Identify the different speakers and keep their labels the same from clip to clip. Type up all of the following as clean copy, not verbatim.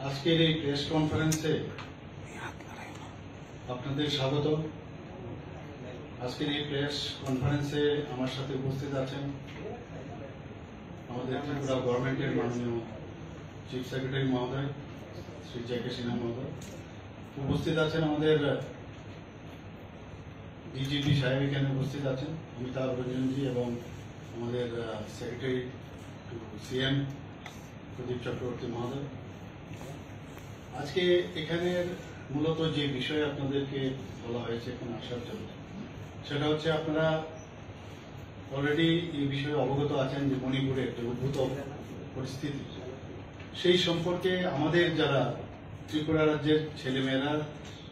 Speaker 1: আজকের এই প্রেস কনফারেন্সে আপনাদের স্বাগত। আজকের এই প্রেস কনফারেন্সে আমার সাথে উপস্থিত আছেন আমাদের ত্রিপুরা গভর্নমেন্টের মাননীয় চিফ সেক্রেটারি মহোদয় শ্রী জে.কে. সিনহা মহোদয়, উপস্থিত আছেন আমাদের ডিজিপি সাহেব এখানে উপস্থিত আছেন অমিতাভ রঞ্জনজি, এবং আমাদের সেক্রেটারি টু সিএম প্রদীপ চক্রবর্তী মহোদয়। আজকে এখানের মূলত যে বিষয় আপনাদেরকে বলা হয়েছে এখানে আসার জন্য, সেটা হচ্ছে আপনারা অলরেডি এই বিষয়ে অবগত আছেন যে মণিপুরের যে উদ্ভূত পরিস্থিতি, সেই সম্পর্কে আমাদের যারা ত্রিপুরা রাজ্যের ছেলেমেয়েরা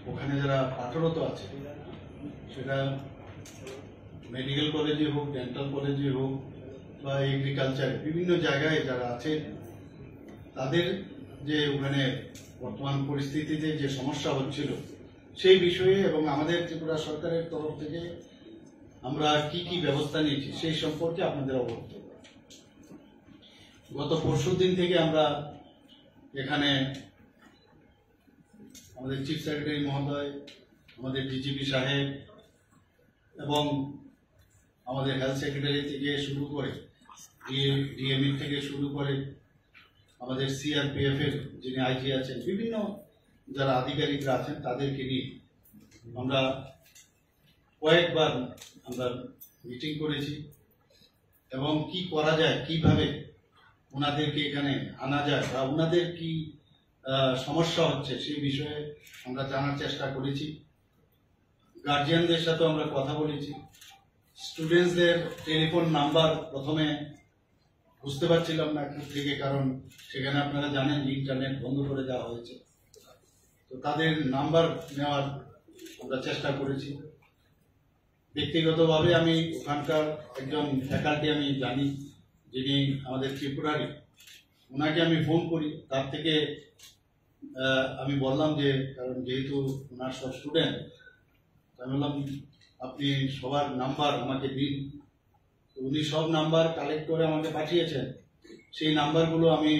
Speaker 1: ওখানে যারা পাঠরত আছে, সেটা মেডিকেল কলেজে হোক, ডেন্টাল কলেজে হোক বা এগ্রিকালচার বিভিন্ন জায়গায় যারা আছে, তাদের যে ওখানে বর্তমান পরিস্থিতিতে যে সমস্যা হচ্ছিল সেই বিষয়ে এবং আমাদের ত্রিপুরা সরকারের তরফ থেকে আমরা কি কি ব্যবস্থা নিয়েছি সেই সম্পর্কে আপনাদের অবগত। গত পরশুদিন থেকে আমরা এখানে আমাদের চিফ সেক্রেটারি মহোদয়, আমাদের ডিজিপি সাহেব এবং আমাদের হেলথ সেক্রেটারি থেকে শুরু করে ডিএমই থেকে শুরু করে আমাদের সিআরপিএফ এর যিনি আইজি আছেন, বিভিন্ন যারা আধিকারিকরা আছেন তাদেরকে নিয়ে আমরা কয়েকবার আমরা মিটিং করেছি এবং কি করা যায়, কিভাবে ওনাদেরকে এখানে আনা যায় বা ওনাদের কি সমস্যা হচ্ছে সেই বিষয়ে আমরা জানার চেষ্টা করেছি। গার্জিয়ানদের সাথে আমরা কথা বলেছি। স্টুডেন্টসদের টেলিফোন নাম্বার প্রথমে বুঝতে পারছিলাম না থেকে, কারণ সেখানে আপনারা জানেন ইন্টারনেট বন্ধ করে দেওয়া হয়েছে, তো তাদের নাম্বার নেওয়ার আমরা চেষ্টা করেছি। ব্যক্তিগতভাবে আমি ওখানকার একজন ফ্যাকাল্টি আমি জানি যিনি আমাদের ত্রিপুরারই, ওনাকে আমি ফোন করি। তার থেকে আমি বললাম যে, কারণ যেহেতু ওনার সব স্টুডেন্ট, আমি বললাম আপনি সবার নাম্বার আমাকে দিন। উনি সব নাম্বার কালেক্ট করে আমাকে পাঠিয়েছেন। সেই নাম্বারগুলো আমি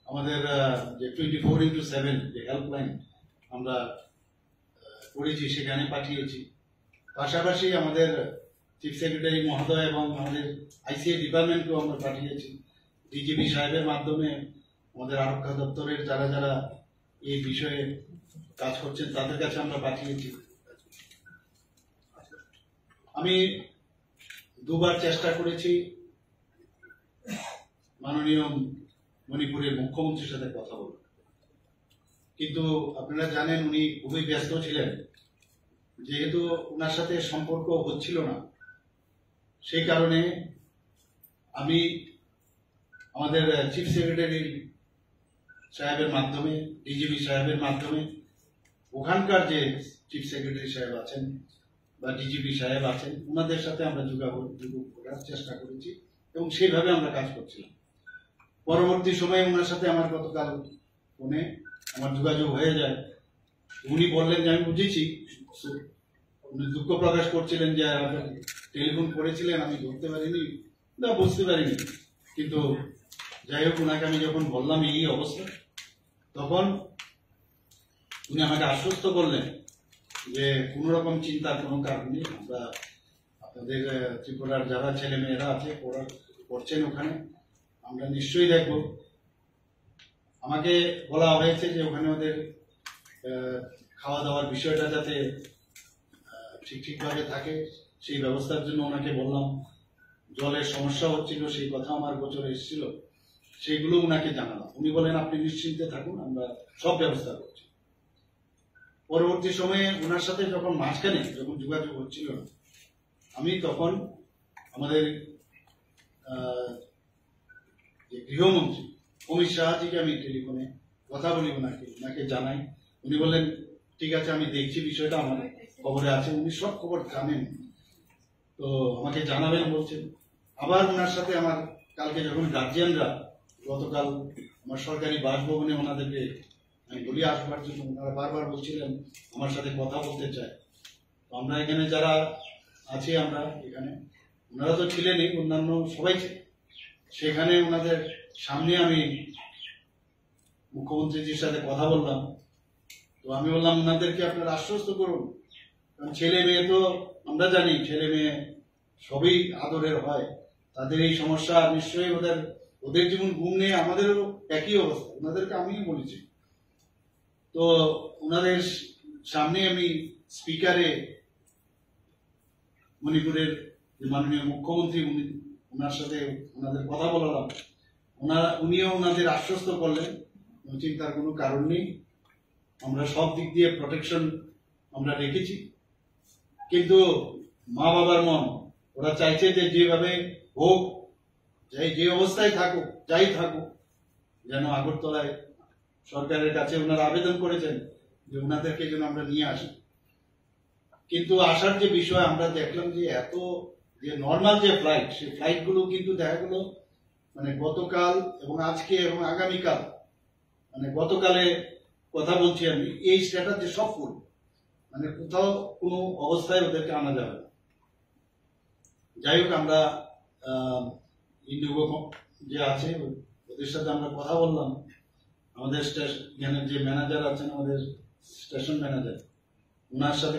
Speaker 1: আমাদের যে 24/7 যে হেল্পলাইন আমরা করেছি সেখানে পাঠিয়েছি। পাশাপাশি আমাদের চিফ সেক্রেটারি মহোদয় এবং আমাদের আইসিআই ডিপার্টমেন্টকেও আমরা পাঠিয়েছি। ডিজিপি সাহেবের মাধ্যমে আমাদের আরক্ষা দপ্তরের যারা যারা এই বিষয়ে কাজ করছেন তাদের কাছে আমরা পাঠিয়েছি। আমি দুবার চেষ্টা করেছি মাননীয় মণিপুরের মুখ্যমন্ত্রীর সাথে কথা বলতে, কিন্তু আপনারা জানেন উনি খুবই ব্যস্ত ছিলেন। যেহেতু ওনার সাথে সম্পর্ক হচ্ছিল না, সেই কারণে আমি আমাদের চিফ সেক্রেটারি সাহেবের মাধ্যমে, ডিজিপি সাহেবের মাধ্যমে, ওখানকার যে চিফ সেক্রেটারি সাহেব আছেন বা ডিজিপি সাহেব আছেন, ওনাদের সাথে আমরা যোগাযোগ করার চেষ্টা করেছি এবং সেইভাবে আমরা কাজ করছিলাম। পরবর্তী সময়ে ওনার সাথে আমার গতকাল ফোনে আমার যোগাযোগ হয়ে যায়। উনি বললেন যে আমি বুঝেছি, উনি দুঃখ প্রকাশ করছিলেন যে টেলিফোন করেছিলেন, আমি ধরতে পারিনি বা বুঝতে পারিনি। কিন্তু যাই হোক, ওনাকে আমি যখন বললাম এই অবস্থা, তখন উনি আমাকে আশ্বস্ত করলেন যে কোনো রকম চিন্তার কোনো কারণ নেই, আমরা আপনাদের ত্রিপুরার যারা ছেলে মেয়েরা আছে পড়ছেন ওখানে, আমরা নিশ্চয়ই দেখব। আমাকে বলা হয়েছে যে ওখানে ওদের খাওয়া দাওয়ার বিষয়টা যাতে ঠিকভাবে থাকে সেই ব্যবস্থার জন্য ওনাকে বললাম। জলের সমস্যা হচ্ছিল, সেই কথা আমার গোচরে এসেছিল, সেইগুলো ওনাকে জানালাম। উনি বলেন আপনি নিশ্চিন্তে থাকুন, আমরা সব ব্যবস্থা করছি। পরবর্তী সময়ে ওনার সাথে যখন মাঝখানে যখন যোগাযোগ হচ্ছিল না, আমি তখন আমাদের যে গৃহমন্ত্রী অমিত শাহজিকে আমি টেলিফোনে কথা বলি, ওনাকে জানাই। উনি বললেন ঠিক আছে, আমি দেখছি বিষয়টা, আমার খবরে আছে, উনি সব খবর জানেন, তো আমাকে জানাবেন বলছেন। আবার ওনার সাথে আমার কালকে যখন গার্জিয়ানরা গতকাল আমার সরকারি বাসভবনে ওনাদেরকে আমি বলি আসবার জন্য, ওনারা বারবার বলছিলেন আমার সাথে কথা বলতে চায়। তো আমরা এখানে যারা আছি, আমরা এখানে, ওনারা তো ছিলেনই, অন্যান্য সবাই ছিল, সেখানে ওনাদের সামনে আমি মুখ্যমন্ত্রীজির সাথে কথা বললাম। তো আমি বললাম ওনাদেরকে আপনারা আশ্বস্ত করুন, কারণ ছেলে মেয়ে তো আমরা জানি ছেলে মেয়ে সবই আদরের হয়, তাদের এই সমস্যা নিশ্চয়ই ওদের যেমন ঘুম নেই, আমাদেরও একই অবস্থা, ওনাদেরকে আমিও বলেছি। তো ওনাদের সামনে আমি স্পিকারে মণিপুরের যে মাননীয় মুখ্যমন্ত্রী ওনার সাথে ওনাদের কথা বলালাম। উনিও ওনাদের আশ্বস্ত করলেন চিন্তার কোনো কারণ নেই, আমরা সব দিক দিয়ে প্রোটেকশন আমরা রেখেছি। কিন্তু মা বাবার মন, ওরা চাইছে যে যেভাবে হোক, যে অবস্থায় থাকুক, যাই থাকুক, যেন আগরতলায় সরকারের কাছে ওনারা আবেদন করেছেন যে ওনাদেরকে যেন আমরা নিয়ে আসি। কিন্তু আসার যে বিষয় আমরা দেখলাম যে এত যে নর্মাল যে ফ্লাইট, সেই ফ্লাইট গুলো কিন্তু দেখা গেল মানে গতকাল এবং আজকে এবং আগামীকাল, মানে গতকালে কথা বলছি আমি, এই স্ট্যাটাস যে সব ফুল, মানে কোথাও কোনো অবস্থায় ওদেরকে আনা যাবে না। যাই হোক, আমরা ইন্ডিগো যে আছে ওদের সাথে আমরা কথা বললাম। আমাদের স্টেশন যে ম্যানেজার আছেন, আমাদের স্টেশন ম্যানেজার, ওনার সাথে